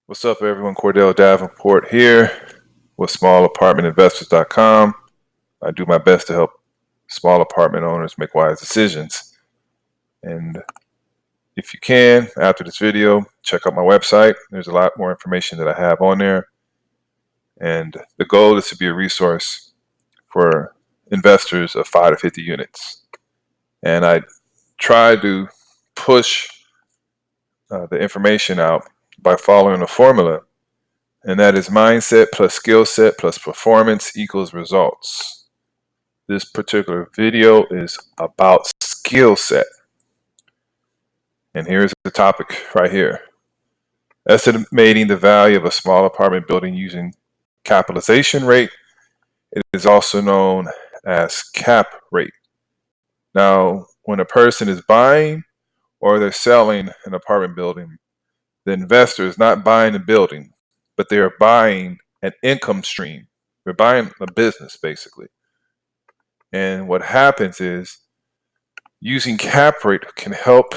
What's up, everyone? Cordell Davenport here with SmallApartmentInvestors.com. I do my best to help small apartment owners make wise decisions. And if you can, after this video, check out my website. There's a lot more information that I have on there. And the goal is to be a resource for investors of 5 to 50 units. And I try to push the information out by following a formula. And that is mindset plus skill set plus performance equals results. This particular video is about skill set. And here's the topic right here. Estimating the value of a small apartment building using capitalization rate. It is also known as cap rate. Now, when a person is buying or they're selling an apartment building, the investor is not buying the building, but they are buying an income stream. They're buying a business, basically. And what happens is using cap rate can help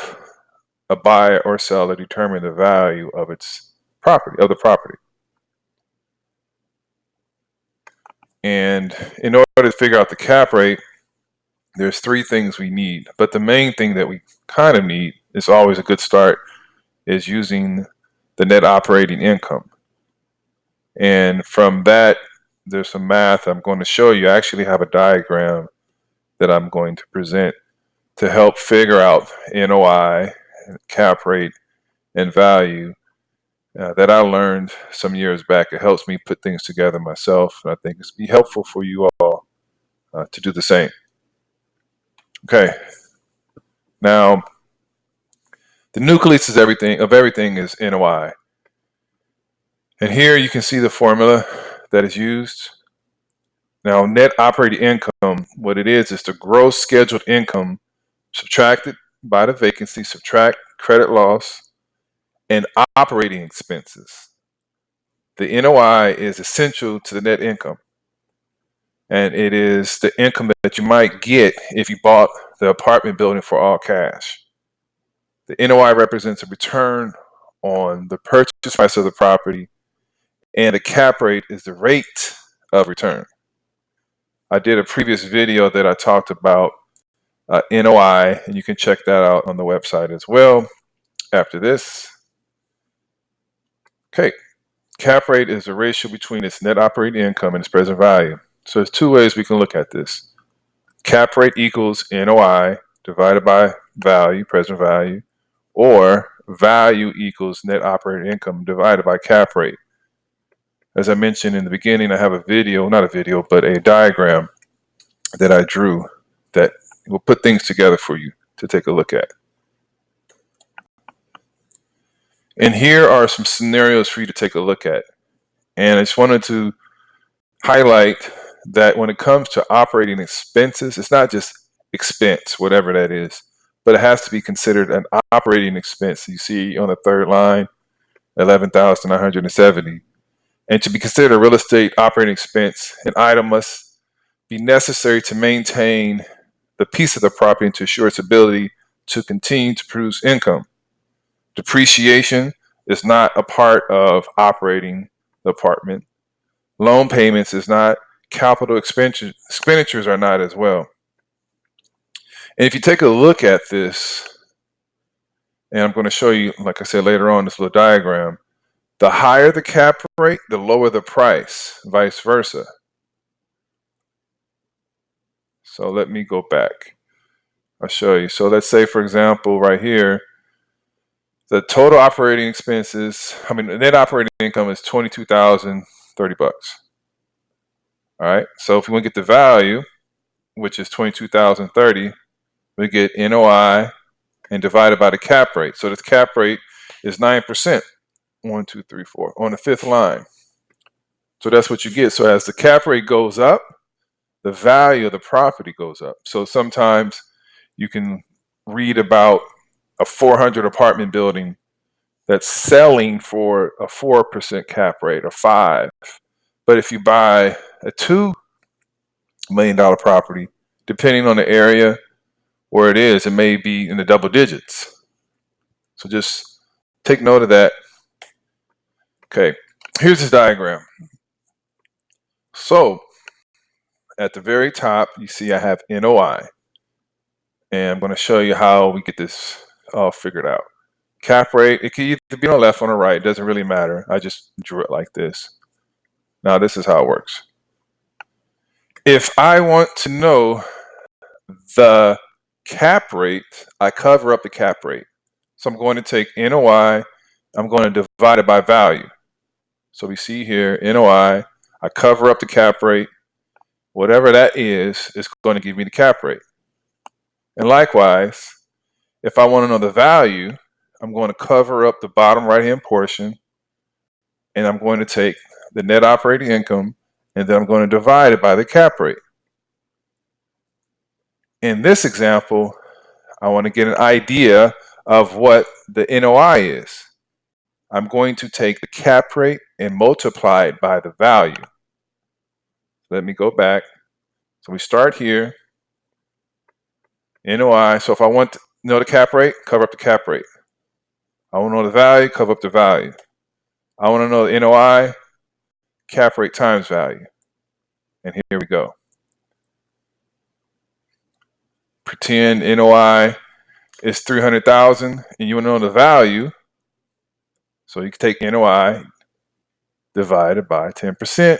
a buyer or seller determine the value of its property, of the property. And in order to figure out the cap rate, there's three things we need. But the main thing that we kind of need is always a good start is using the net operating income. And from that, there's some math I'm going to show you. I actually have a diagram that I'm going to present to help figure out NOI, cap rate, and value that I learned some years back. It helps me put things together myself, and I think it's be helpful for you all to do the same. Okay. Now, the nucleus is everything is NOI. And here you can see the formula that is used. Now, net operating income, what it is the gross scheduled income subtracted by the vacancy, subtract credit loss, and operating expenses. The NOI is essential to the net income. And it is the income that you might get if you bought the apartment building for all cash. The NOI represents a return on the purchase price of the property, and the cap rate is the rate of return. I did a previous video that I talked about NOI, and you can check that out on the website as well after this. Okay, cap rate is the ratio between its net operating income and its present value. So there's two ways we can look at this. Cap rate equals NOI divided by value, present value, or value equals net operating income divided by cap rate. As I mentioned in the beginning, I have a video, not a video, but a diagram that I drew that will put things together for you to take a look at. And here are some scenarios for you to take a look at. And I just wanted to highlight that when it comes to operating expenses, it's not just expense, whatever that is, but it has to be considered an operating expense. You see on the third line, 11,970. And to be considered a real estate operating expense, an item must be necessary to maintain the piece of the property and to assure its ability to continue to produce income. Depreciation is not a part of operating the apartment. Loan payments is not. Capital expenditures are not as well. And if you take a look at this, and I'm going to show you, like I said later on, this little diagram, the higher the cap rate, the lower the price, vice versa. So let me go back. I'll show you. So let's say, for example, right here, the total operating expenses, the net operating income is $22,030. All right. So if we want to get the value, which is $22,030, we get NOI and divided by the cap rate. So the cap rate is 9%. 1, 2, 3, 4 on the fifth line. So that's what you get. So as the cap rate goes up, the value of the property goes up. So sometimes you can read about a 400 apartment building that's selling for a 4% cap rate or 5. But if you buy a $2 million property, depending on the area where it is, it may be in the double digits. So just take note of that. Okay, here's this diagram. So at the very top, you see I have NOI. And I'm going to show you how we get this all figured out. Cap rate, it can either be on the left or on the right. It doesn't really matter. I just drew it like this. Now this is how it works. If I want to know the cap rate, I cover up the cap rate. So I'm going to take NOI, I'm going to divide it by value. So we see here, NOI, I cover up the cap rate. Whatever that is going to give me the cap rate. And likewise, if I want to know the value, I'm going to cover up the bottom right-hand portion, and I'm going to take the net operating income, and then I'm going to divide it by the cap rate. In this example, I want to get an idea of what the NOI is. I'm going to take the cap rate and multiply it by the value. Let me go back. So we start here, NOI. So if I want to know the cap rate, cover up the cap rate. I want to know the value, cover up the value. I want to know the NOI, cap rate times value. And here we go. Pretend NOI is 300,000 and you want to know the value. So you can take NOI divided by 10%.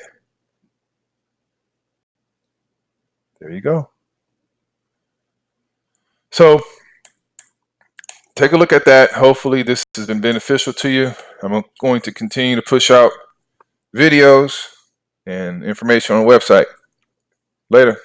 There you go. So take a look at that. Hopefully this has been beneficial to you. I'm going to continue to push out videos and information on the website. Later.